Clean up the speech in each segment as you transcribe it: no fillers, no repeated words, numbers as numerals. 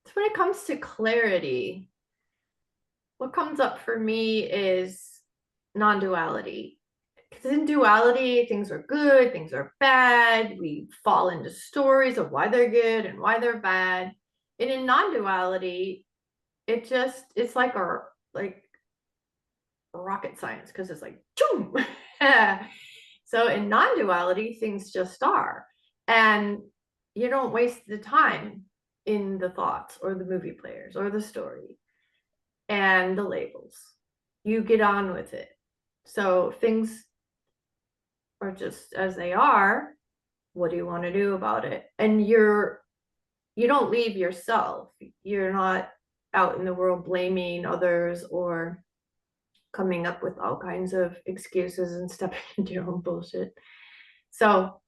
So when it comes to clarity, what comes up for me is non-duality. Because in duality, things are good, things are bad. We fall into stories of why they're good and why they're bad. And in non-duality, it's like a rocket science because it's like choom. So in non-duality, things just are. And you don't waste the time in the thoughts or the movie players or the story and the labels. You get on with it. So things are just as they are. What do you want to do about it? And you don't leave yourself. You're not out in the world blaming others or coming up with all kinds of excuses and stepping into your own bullshit. So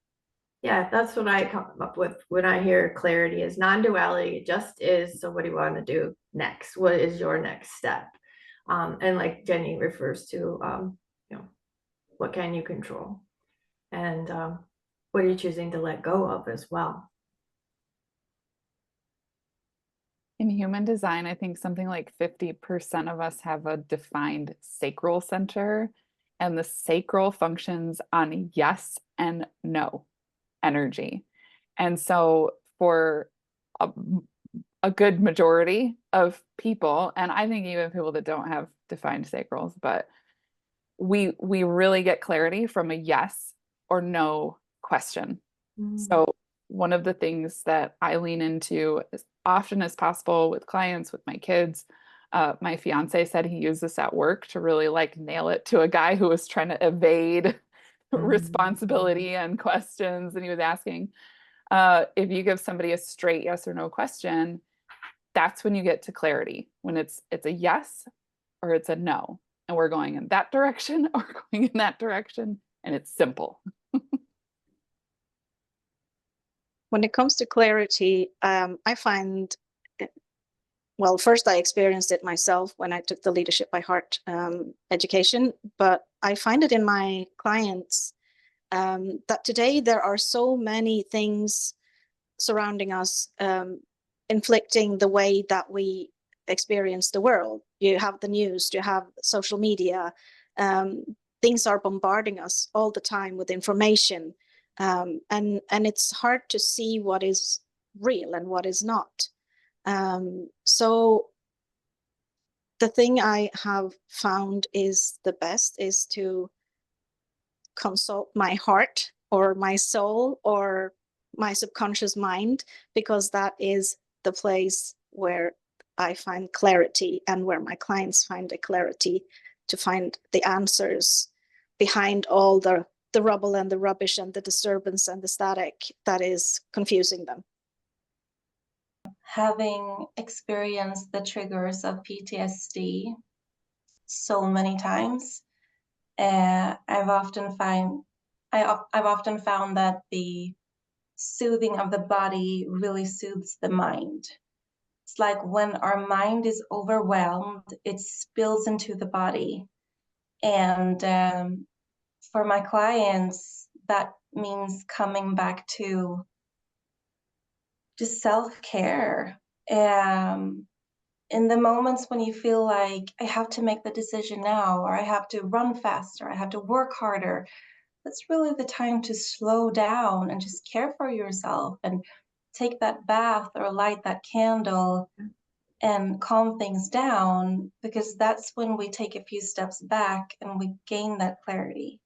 yeah, that's what I come up with when I hear clarity is non-duality. It just is. So what do you want to do next? What is your next step? And like Jenny refers to, what can you control? And what are you choosing to let go of as well? In human design, I think something like 50% of us have a defined sacral center, and the sacral functions on yes and no energy. And so for a, a good majority of people, and I think even people that don't have defined sacrals, but we really get clarity from a yes or no question. Mm. So one of the things that I lean into as often as possible with clients, with my kids, my fiance said he used this at work to really like nail it to a guy who was trying to evade responsibility and questions. And he was asking, if you give somebody a straight yes or no question, that's when you get to clarity. When it's a yes or it's a no, and we're going in that direction or going in that direction, and it's simple. When it comes to clarity, I find, well, first I experienced it myself when I took the Leadership by Heart education, but I find it in my clients that today there are so many things surrounding us, inflicting the way that we experience the world. You have the news, you have social media, things are bombarding us all the time with information, and it's hard to see what is real and what is not. So the thing I have found is the best is to consult my heart or my soul or my subconscious mind, because that is the place where I find clarity and where my clients find the clarity to find the answers behind all the rubble and the rubbish and the disturbance and the static that is confusing them. Having experienced the triggers of PTSD so many times, I've often found that the soothing of the body really soothes the mind. It's like when our mind is overwhelmed, it spills into the body. And for my clients, that means coming back to just self-care. In the moments when you feel like I have to make the decision now, or I have to run faster, I have to work harder, that's really the time to slow down and just care for yourself and take that bath or light that candle and calm things down, because that's when we take a few steps back and we gain that clarity.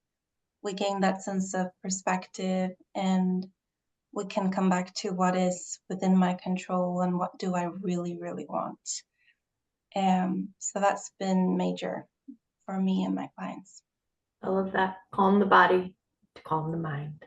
We gain that sense of perspective, and we can come back to what is within my control and what do I really, really want. So that's been major for me and my clients. I love that. Calm the body to calm the mind.